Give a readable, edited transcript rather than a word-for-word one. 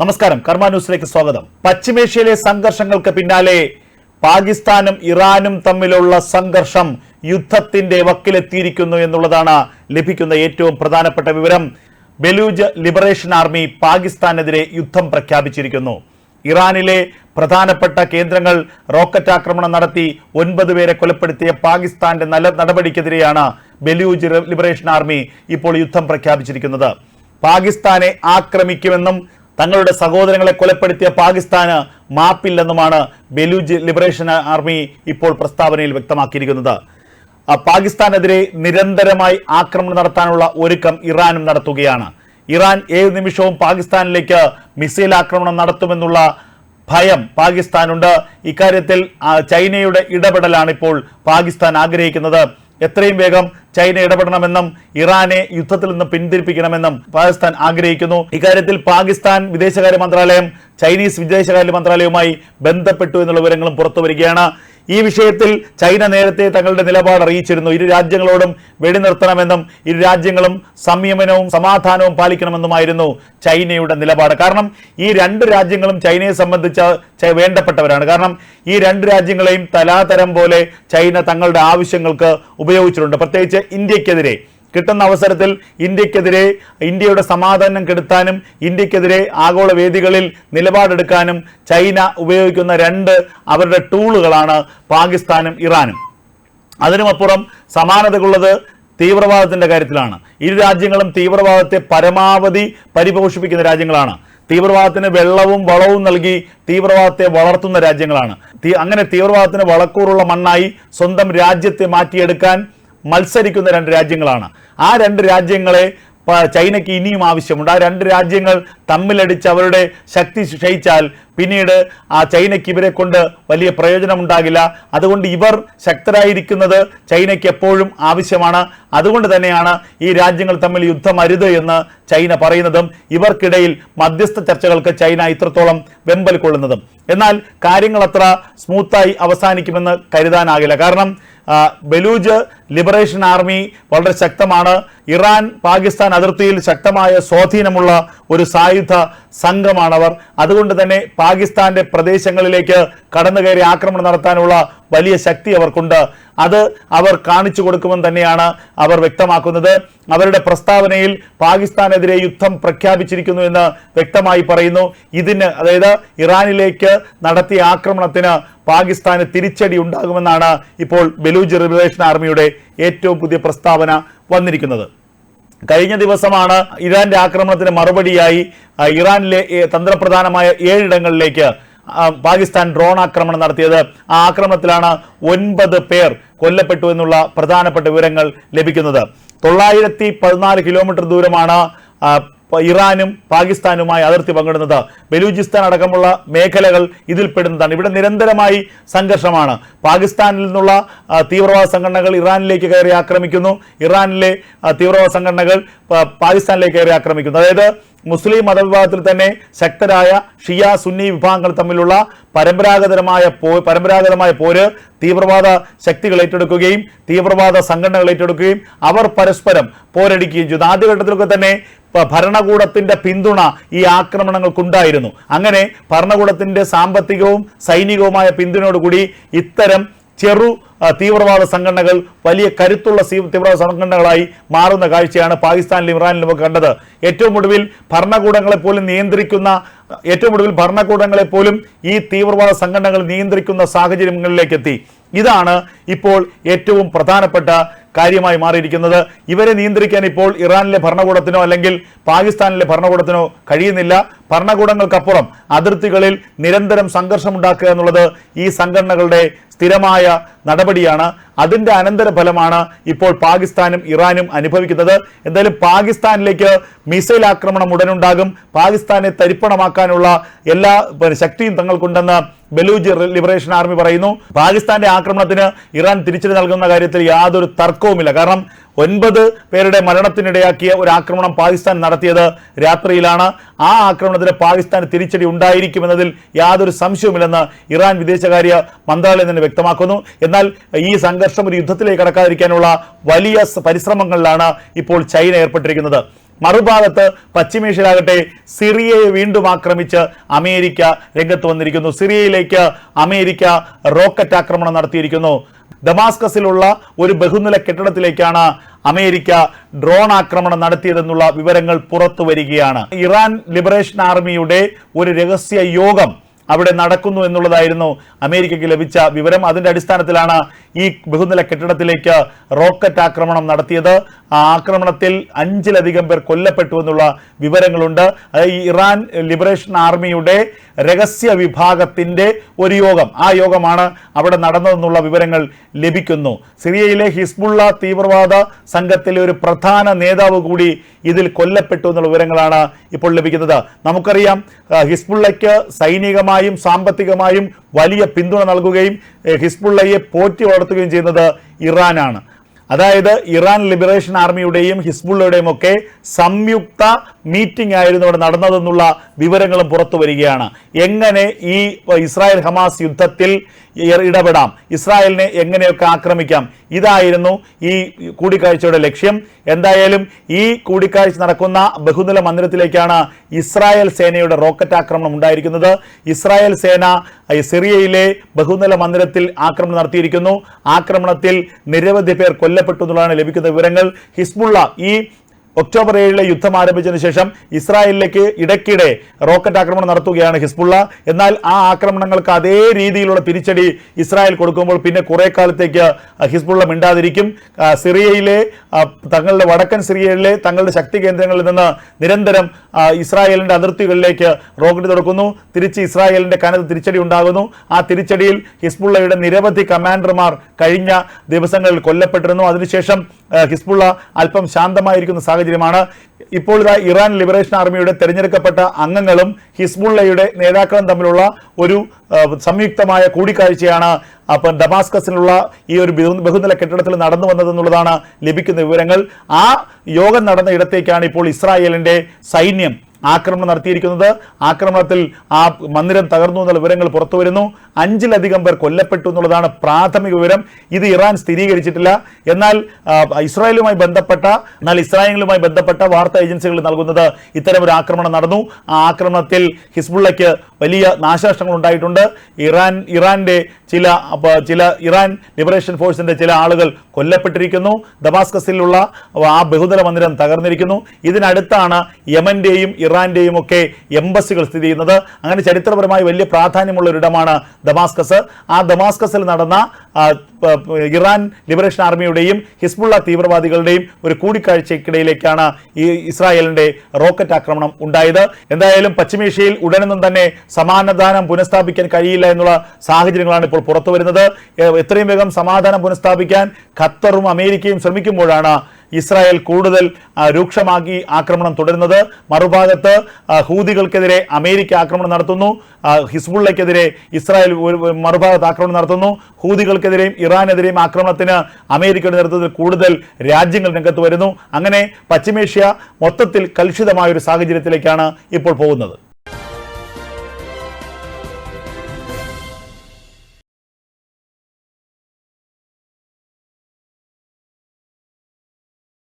നമസ്കാരം, കർമ്മ ന്യൂസിലേക്ക് സ്വാഗതം. പശ്ചിമേഷ്യയിലെ സംഘർഷങ്ങൾക്ക് പിന്നാലെ പാകിസ്ഥാനും ഇറാനും തമ്മിലുള്ള സംഘർഷം യുദ്ധത്തിന്റെ വക്കിലെത്തിയിരിക്കുന്നു എന്നുള്ളതാണ് ലഭിക്കുന്ന ഏറ്റവും പ്രധാനപ്പെട്ട വിവരം. ബലൂജ് ലിബറേഷൻ ആർമി പാകിസ്ഥാനെതിരെ യുദ്ധം പ്രഖ്യാപിച്ചിരിക്കുന്നു. ഇറാനിലെ പ്രധാനപ്പെട്ട കേന്ദ്രങ്ങൾ റോക്കറ്റ് ആക്രമണം നടത്തി 9 പേരെ കൊലപ്പെടുത്തിയ പാകിസ്ഥാന്റെ നടപടിക്കെതിരെയാണ് ബലൂജ് ലിബറേഷൻ ആർമി ഇപ്പോൾ യുദ്ധം പ്രഖ്യാപിച്ചിരിക്കുന്നത്. പാകിസ്ഥാനെ ആക്രമിക്കുമെന്നും തങ്ങളുടെ സഹോദരങ്ങളെ കൊലപ്പെടുത്തിയ പാകിസ്ഥാന് മാപ്പില്ലെന്നുമാണ് ബലൂജ് ലിബറേഷൻ ആർമി ഇപ്പോൾ പ്രസ്താവനയിൽ വ്യക്തമാക്കിയിരിക്കുന്നത്. പാകിസ്ഥാനെതിരെ നിരന്തരമായി ആക്രമണം നടത്താനുള്ള ഒരുക്കം ഇറാനും നടത്തുകയാണ്. ഇറാൻ ഏത് നിമിഷവും പാകിസ്ഥാനിലേക്ക് മിസൈൽ ആക്രമണം നടത്തുമെന്നുള്ള ഭയം പാകിസ്ഥാനുണ്ട്. ഇക്കാര്യത്തിൽ ചൈനയുടെ ഇടപെടലാണ് ഇപ്പോൾ പാകിസ്ഥാൻ ആഗ്രഹിക്കുന്നത്. എത്രയും വേഗം ചൈന ഇടപെടണമെന്നും ഇറാനെ യുദ്ധത്തിൽ നിന്ന് പിന്തിരിപ്പിക്കണമെന്നും പാകിസ്ഥാൻ ആഗ്രഹിക്കുന്നു. ഇക്കാര്യത്തിൽ പാകിസ്ഥാൻ വിദേശകാര്യ മന്ത്രാലയം ചൈനീസ് വിദേശകാര്യ മന്ത്രാലയവുമായി ബന്ധപ്പെട്ടു എന്നുള്ള വിവരങ്ങളും പുറത്തു വരികയാണ്. ഈ വിഷയത്തിൽ ചൈന നേരത്തെ തങ്ങളുടെ നിലപാട് അറിയിച്ചിരുന്നു. ഇരു രാജ്യങ്ങളോടും വെടിനിർത്തണമെന്നും ഇരു രാജ്യങ്ങളും സംയമനവും സമാധാനവും പാലിക്കണമെന്നുമായിരുന്നു ചൈനയുടെ നിലപാട്. കാരണം ഈ രണ്ട് രാജ്യങ്ങളും ചൈനയെ സംബന്ധിച്ച് വേണ്ടപ്പെട്ടവരാണ്. കാരണം ഈ രണ്ട് രാജ്യങ്ങളെയും തലാതരം പോലെ ചൈന തങ്ങളുടെ ആവശ്യങ്ങൾക്ക് ഉപയോഗിച്ചിട്ടുണ്ട്. പ്രത്യേകിച്ച് ഇന്ത്യക്കെതിരെ കിട്ടുന്ന അവസരത്തിൽ ഇന്ത്യയുടെ സമാധാനം കെടുത്താനും ഇന്ത്യക്കെതിരെ ആഗോള വേദികളിൽ നിലപാടെടുക്കാനും ചൈന ഉപയോഗിക്കുന്ന അവരുടെ ടൂളുകളാണ് പാകിസ്ഥാനും ഇറാനും. അതിനുമപ്പുറം സമാനതകളുള്ളത് തീവ്രവാദത്തിന്റെ കാര്യത്തിലാണ്. ഇരു രാജ്യങ്ങളും തീവ്രവാദത്തെ പരമാവധി പരിപോഷിപ്പിക്കുന്ന രാജ്യങ്ങളാണ്. തീവ്രവാദത്തിന് വെള്ളവും വളവും നൽകി തീവ്രവാദത്തെ വളർത്തുന്ന രാജ്യങ്ങളാണ്. അങ്ങനെ തീവ്രവാദത്തിന് വളക്കൂറുള്ള മണ്ണായി സ്വന്തം രാജ്യത്തെ മാറ്റിയെടുക്കാൻ മത്സരിക്കുന്ന രണ്ട് രാജ്യങ്ങളാണ്. ആ രണ്ട് രാജ്യങ്ങളെ ചൈനയ്ക്ക് ഇനിയും ആവശ്യമുണ്ട്. ആ രണ്ട് രാജ്യങ്ങൾ തമ്മിലടിച്ച് അവരുടെ ശക്തി ക്ഷയിച്ചാൽ പിന്നീട് ആ ചൈനയ്ക്ക് ഇവരെ കൊണ്ട് വലിയ പ്രയോജനമുണ്ടാകില്ല. അതുകൊണ്ട് ഇവർ ശക്തരായിരിക്കുന്നത് ചൈനയ്ക്ക് എപ്പോഴും ആവശ്യമാണ്. അതുകൊണ്ട് തന്നെയാണ് ഈ രാജ്യങ്ങൾ തമ്മിൽ യുദ്ധം അരുത് എന്ന് ചൈന പറയുന്നതും ഇവർക്കിടയിൽ മധ്യസ്ഥ ചർച്ചകൾക്ക് ചൈന ഇത്രത്തോളം വെമ്പൽ കൊള്ളുന്നതും. എന്നാൽ കാര്യങ്ങൾ അത്ര സ്മൂത്തായി അവസാനിക്കുമെന്ന് കരുതാനാകില്ല. കാരണം ബലൂജ് ലിബറേഷൻ ആർമി വളരെ ശക്തമാണ്. ഇറാൻ പാകിസ്ഥാൻ അതിർത്തിയിൽ ശക്തമായ സ്വാധീനമുള്ള ഒരു സായുധ സംഘമാണവർ. അതുകൊണ്ട് തന്നെ പാകിസ്ഥാന്റെ പ്രദേശങ്ങളിലേക്ക് കടന്നു കയറി ആക്രമണം നടത്താനുള്ള വലിയ ശക്തി അവർക്കുണ്ട്. അത് അവർ കാണിച്ചു കൊടുക്കുമെന്ന് തന്നെയാണ് അവർ വ്യക്തമാക്കുന്നത്. അവരുടെ പ്രസ്താവനയിൽ പാകിസ്ഥാനെതിരെ യുദ്ധം പ്രഖ്യാപിച്ചിരിക്കുന്നു എന്ന് വ്യക്തമായി പറയുന്നു. അതായത് ഇറാനിലേക്ക് നടത്തിയ ആക്രമണത്തിന് പാകിസ്ഥാന് തിരിച്ചടി ഉണ്ടാകുമെന്നാണ് ഇപ്പോൾ ബലൂജ് ലിബറേഷൻ ആർമിയുടെ ഏറ്റവും പുതിയ പ്രസ്താവന വന്നിരിക്കുന്നത്. കഴിഞ്ഞ ദിവസമാണ് ഇറാന്റെ ആക്രമണത്തിന് മറുപടിയായി ഇറാനിലെ തന്ത്രപ്രധാനമായ 7 ഇടങ്ങളിലേക്ക് പാകിസ്ഥാൻ ഡ്രോൺ ആക്രമണം നടത്തിയത്. ആ ആക്രമണത്തിലാണ് 9 പേർ കൊല്ലപ്പെട്ടു എന്നുള്ള പ്രധാനപ്പെട്ട വിവരങ്ങൾ ലഭിക്കുന്നത്. 914 കിലോമീറ്റർ ദൂരമാണ് ഇറാനും പാകിസ്ഥാനുമായി അതിർത്തി പങ്കിടുന്നത്. ബലൂചിസ്ഥാൻ അടക്കമുള്ള മേഖലകൾ ഇതിൽപ്പെടുന്നതാണ്. ഇവിടെ നിരന്തരമായി സംഘർഷമാണ്. പാകിസ്ഥാനിൽ നിന്നുള്ള തീവ്രവാദ സംഘടനകൾ ഇറാനിലേക്ക് കയറി ആക്രമിക്കുന്നു. ഇറാനിലെ തീവ്രവാദ സംഘടനകൾ പാകിസ്ഥാനിലേക്ക് കയറി ആക്രമിക്കുന്നു. അതായത് മുസ്ലിം മതവിഭാഗത്തിൽ തന്നെ ശക്തരായ ഷിയ സുന്നി വിഭാഗങ്ങൾ തമ്മിലുള്ള പരമ്പരാഗതമായ പോര് തീവ്രവാദ ശക്തികൾ ഏറ്റെടുക്കുകയും തീവ്രവാദ സംഘടനകൾ ഏറ്റെടുക്കുകയും അവർ പരസ്പരം പോരടിക്കുകയും ചെയ്തു. ആദ്യഘട്ടത്തിലൊക്കെ തന്നെ ഭരണകൂടത്തിന്റെ പിന്തുണ ഈ ആക്രമണങ്ങൾക്കുണ്ടായിരുന്നു. അങ്ങനെ ഭരണകൂടത്തിന്റെ സാമ്പത്തികവും സൈനികവുമായ പിന്തുണയോടുകൂടി ഇത്തരം ചെറു തീവ്രവാദ സംഘടനകൾ വലിയ കരുത്തുള്ള തീവ്രവാദ സംഘടനകളായി മാറുന്ന കാഴ്ചയാണ് പാകിസ്ഥാനിലും ഇറാനിലും ഒക്കെ കണ്ടത്. ഏറ്റവും ഒടുവിൽ ഭരണകൂടങ്ങളെ പോലും ഈ തീവ്രവാദ സംഘടനകൾ നിയന്ത്രിക്കുന്ന സാഹചര്യങ്ങളിലേക്ക് എത്തി. ഇതാണ് ഇപ്പോൾ ഏറ്റവും പ്രധാനപ്പെട്ട കാര്യമായി മാറിയിരിക്കുന്നത്. ഇവരെ നിയന്ത്രിക്കാൻ ഇപ്പോൾ ഇറാനിലെ ഭരണകൂടത്തിനോ അല്ലെങ്കിൽ പാകിസ്ഥാനിലെ ഭരണകൂടത്തിനോ കഴിയുന്നില്ല. ഭരണകൂടങ്ങൾക്കപ്പുറം അതിർത്തികളിൽ നിരന്തരം സംഘർഷമുണ്ടാക്കുക എന്നുള്ളത് ഈ സംഘടനകളുടെ സ്ഥിരമായ നടപടിയാണ്. അതിന്റെ അനന്തരഫലമാണ് ഇപ്പോൾ പാകിസ്ഥാനും ഇറാനും അനുഭവിക്കുന്നത്. എന്തായാലും പാകിസ്ഥാനിലേക്ക് മിസൈൽ ആക്രമണം ഉടനുണ്ടാകും. പാകിസ്ഥാനെ തരിപ്പണമാക്കാനുള്ള എല്ലാ ശക്തിയും തങ്ങൾക്കുണ്ടെന്ന് ബലൂജ് ലിബറേഷൻ ആർമി പറയുന്നു. പാകിസ്ഥാന്റെ ആക്രമണത്തിന് ഇറാൻ തിരിച്ചടി നൽകുന്ന കാര്യത്തിൽ യാതൊരു തർക്കവുമില്ല. കാരണം 9 പേരുടെ മരണത്തിനിടയാക്കിയ ഒരു ആക്രമണം പാകിസ്ഥാൻ നടത്തിയത് രാത്രിയിലാണ്. ആ ആക്രമണത്തിന് പാകിസ്ഥാൻ തിരിച്ചടി ഉണ്ടായിരിക്കുമെന്നതിൽ യാതൊരു സംശയവുമില്ലെന്ന് ഇറാൻ വിദേശകാര്യ മന്ത്രാലയം തന്നെ വ്യക്തമാക്കുന്നു. എന്നാൽ ഈ സംഘർഷം ഒരു യുദ്ധത്തിലേക്ക് കടക്കാതിരിക്കാനുള്ള വലിയ പരിശ്രമങ്ങളിലാണ് ഇപ്പോൾ ചൈന ഏർപ്പെട്ടിരിക്കുന്നത്. മറുഭാഗത്ത് പശ്ചിമേഷ്യയിലാകട്ടെ സിറിയയെ വീണ്ടും ആക്രമിച്ച് അമേരിക്ക രംഗത്ത് വന്നിരിക്കുന്നു. സിറിയയിലേക്ക് അമേരിക്ക റോക്കറ്റ് ആക്രമണം നടത്തിയിരിക്കുന്നു. ദമാസ്കസിലുള്ള ഒരു ബഹുനില കെട്ടിടത്തിലേക്കാണ് അമേരിക്ക ഡ്രോൺ ആക്രമണം നടത്തിയതെന്നുള്ള വിവരങ്ങൾ പുറത്തു വരികയാണ്. ഇറാൻ ലിബറേഷൻ ആർമിയുടെ ഒരു രഹസ്യ യോഗം അവിടെ നടക്കുന്നു എന്നുള്ളതായിരുന്നു അമേരിക്കയ്ക്ക് ലഭിച്ച വിവരം. അതിന്റെ അടിസ്ഥാനത്തിലാണ് ഈ ബഹുനില കെട്ടിടത്തിലേക്ക് റോക്കറ്റ് ആക്രമണം നടത്തിയത്. ആ ആക്രമണത്തിൽ 5-ലധികം പേർ കൊല്ലപ്പെട്ടു എന്നുള്ള വിവരങ്ങളുണ്ട്. ഈ ഇറാൻ ലിബറേഷൻ ആർമിയുടെ രഹസ്യ വിഭാഗത്തിന്റെ ഒരു യോഗം, ആ യോഗമാണ് അവിടെ നടന്നതെന്നുള്ള വിവരങ്ങൾ ലഭിക്കുന്നു. സിറിയയിലെ ഹിസ്ബുള്ള തീവ്രവാദ സംഘത്തിലെ ഒരു പ്രധാന നേതാവ് കൂടി ഇതിൽ കൊല്ലപ്പെട്ടു എന്നുള്ള വിവരങ്ങളാണ് ഇപ്പോൾ ലഭിക്കുന്നത്. നമുക്കറിയാം, ഹിസ്ബുള്ളയ്ക്ക് സൈനികമായും സാമ്പത്തികമായും വലിയ പിന്തുണ നൽകുകയും ഹിസ്ബുള്ളയെ പോറ്റി വളർത്തുകയും ചെയ്യുന്നത് ഇറാനാണ്. അതായത് ഇറാൻ ലിബറേഷൻ ആർമിയുടെയും ഹിസ്ബുള്ളയുടെയും ഒക്കെ സംയുക്ത മീറ്റിംഗ് ആയിരുന്നു അവിടെ നടന്നതെന്നുള്ള വിവരങ്ങളും പുറത്തു വരികയാണ്. എങ്ങനെ ഈ ഇസ്രായേൽ ഹമാസ് യുദ്ധത്തിൽ ഇടപെടാം, ഇസ്രായേലിനെ എങ്ങനെയൊക്കെ ആക്രമിക്കാം, ഇതായിരുന്നു ഈ കൂടിക്കാഴ്ചയുടെ ലക്ഷ്യം. എന്തായാലും ഈ കൂടിക്കാഴ്ച നടക്കുന്ന ബഹുനില മന്ദിരത്തിലേക്കാണ് ഇസ്രായേൽ സേനയുടെ റോക്കറ്റ് ആക്രമണം ഉണ്ടായിരിക്കുന്നത്. ഇസ്രായേൽ സേന സിറിയയിലെ ബഹുനില മന്ദിരത്തിൽ ആക്രമണം നടത്തിയിരിക്കുന്നു. ആക്രമണത്തിൽ നിരവധി പേർ കൊല്ലപ്പെട്ടു എന്നുള്ളതാണ് ലഭിക്കുന്ന വിവരങ്ങൾ. ഹിസ്ബുള്ള ഈ ഒക്ടോബർ 7 യുദ്ധം ആരംഭിച്ചതിന് ശേഷം ഇസ്രായേലിലേക്ക് ഇടയ്ക്കിടെ റോക്കറ്റ് ആക്രമണം നടത്തുകയാണ് ഹിസ്ബുള്ള. എന്നാൽ ആ ആക്രമണങ്ങൾക്ക് അതേ രീതിയിലുള്ള തിരിച്ചടി ഇസ്രായേൽ കൊടുക്കുമ്പോൾ പിന്നെ കുറെ കാലത്തേക്ക് ഹിസ്ബുള്ള മിണ്ടാതിരിക്കും. സിറിയയിലെ തങ്ങളുടെ വടക്കൻ സിറിയയിലെ തങ്ങളുടെ ശക്തി കേന്ദ്രങ്ങളിൽ നിന്ന് നിരന്തരം ഇസ്രായേലിന്റെ അതിർത്തികളിലേക്ക് റോക്കറ്റ് തുടക്കുന്നു. തിരിച്ച് ഇസ്രായേലിന്റെ കനത്ത തിരിച്ചടി ഉണ്ടാകുന്നു. ആ തിരിച്ചടിയിൽ ഹിസ്ബുള്ളയുടെ നിരവധി കമാൻഡർമാർ കഴിഞ്ഞ ദിവസങ്ങളിൽ കൊല്ലപ്പെട്ടിരുന്നു. അതിനുശേഷം ഹിസ്ബുള്ള അല്പം ശാന്തമായിരിക്കുന്ന സാഹചര്യമാണ്. ഇപ്പോൾ ഇറാൻ ലിബറേഷൻ ആർമിയുടെ തെരഞ്ഞെടുക്കപ്പെട്ട അംഗങ്ങളും ഹിസ്ബുള്ളയുടെ നേതാക്കളും തമ്മിലുള്ള ഒരു സംയുക്തമായ കൂടിക്കാഴ്ചയാണ് അപ്പം ദമാസ്കസിലുള്ള ഈ ഒരു ബഹുനില കെട്ടിടത്തിൽ നടന്നു വന്നതെന്നുള്ളതാണ് ലഭിക്കുന്ന വിവരങ്ങൾ. ആ യോഗം നടന്ന ഇടത്തേക്കാണ് ഇപ്പോൾ ഇസ്രായേലിന്റെ സൈന്യം ആക്രമണം നടത്തിയിരിക്കുന്നത്. ആക്രമണത്തിൽ ആ മന്ദിരം തകർന്നു എന്നുള്ള വിവരങ്ങൾ പുറത്തു വരുന്നു. 5-ലധികം പേർ കൊല്ലപ്പെട്ടു എന്നുള്ളതാണ് പ്രാഥമിക വിവരം. ഇത് ഇറാൻ സ്ഥിരീകരിച്ചിട്ടില്ല. എന്നാൽ ഇസ്രായേലുമായി ബന്ധപ്പെട്ട വാർത്താ ഏജൻസികൾ നൽകുന്നത് ഇത്തരം ഒരു ആക്രമണം നടന്നു. ആ ആക്രമണത്തിൽ ഹിസ്ബുള്ളയ്ക്ക് വലിയ നാശനഷ്ടങ്ങൾ ഉണ്ടായിട്ടുണ്ട്. ഇറാന്റെ ചില ഇറാൻ ലിബറേഷൻ ഫോഴ്സിന്റെ ചില ആളുകൾ കൊല്ലപ്പെട്ടിരിക്കുന്നു. ദമാസ്കസിലുള്ള ആ ബഹുനില മന്ദിരം തകർന്നിരിക്കുന്നു. ഇതിനടുത്താണ് യമന്റെയും ഇറാന്റെയും ഒക്കെ എംബസികൾ സ്ഥിതി ചെയ്യുന്നത്. അങ്ങനെ ചരിത്രപരമായി വലിയ പ്രാധാന്യമുള്ള ഒരിടമാണ് ദമാസ്കസ്. ആ ദമാസ്കസിൽ നടന്ന ഇറാൻ ലിബറേഷൻ ആർമിയുടെയും ഹിസ്ബുള്ള തീവ്രവാദികളുടെയും ഒരു കൂടിക്കാഴ്ചയ്ക്കിടയിലേക്കാണ് ഈ ഇസ്രായേലിന്റെ റോക്കറ്റ് ആക്രമണം ഉണ്ടായത്. എന്തായാലും പശ്ചിമേഷ്യയിൽ ഉടനൊന്നും തന്നെ സമാധാനം പുനഃസ്ഥാപിക്കാൻ കഴിയില്ല എന്നുള്ള സാഹചര്യങ്ങളാണ് ഇപ്പോൾ പുറത്തു വരുന്നത്. എത്രയും വേഗം സമാധാനം പുനഃസ്ഥാപിക്കാൻ ഖത്തറും അമേരിക്കയും ശ്രമിക്കുമ്പോഴാണ് ഇസ്രായേൽ കൂടുതൽ രൂക്ഷമാക്കി ആക്രമണം തുടരുന്നത്. മറുഭാഗത്ത് ഹൂതികൾക്കെതിരെ അമേരിക്ക ആക്രമണം നടത്തുന്നു. ഹിസ്ബുള്ളയ്ക്കെതിരെ ഇസ്രായേൽ മറുഭാഗത്ത് ആക്രമണം നടത്തുന്നു. ഹൂതികൾക്കെതിരെയും ഇറാനെതിരെയും ആക്രമണത്തിന് അമേരിക്കയുടെ നേതൃത്വത്തിൽ കൂടുതൽ രാജ്യങ്ങൾ രംഗത്ത് വരുന്നു. അങ്ങനെ പശ്ചിമേഷ്യ മൊത്തത്തിൽ കലുഷിതമായ ഒരു സാഹചര്യത്തിലേക്കാണ് ഇപ്പോൾ പോകുന്നത്.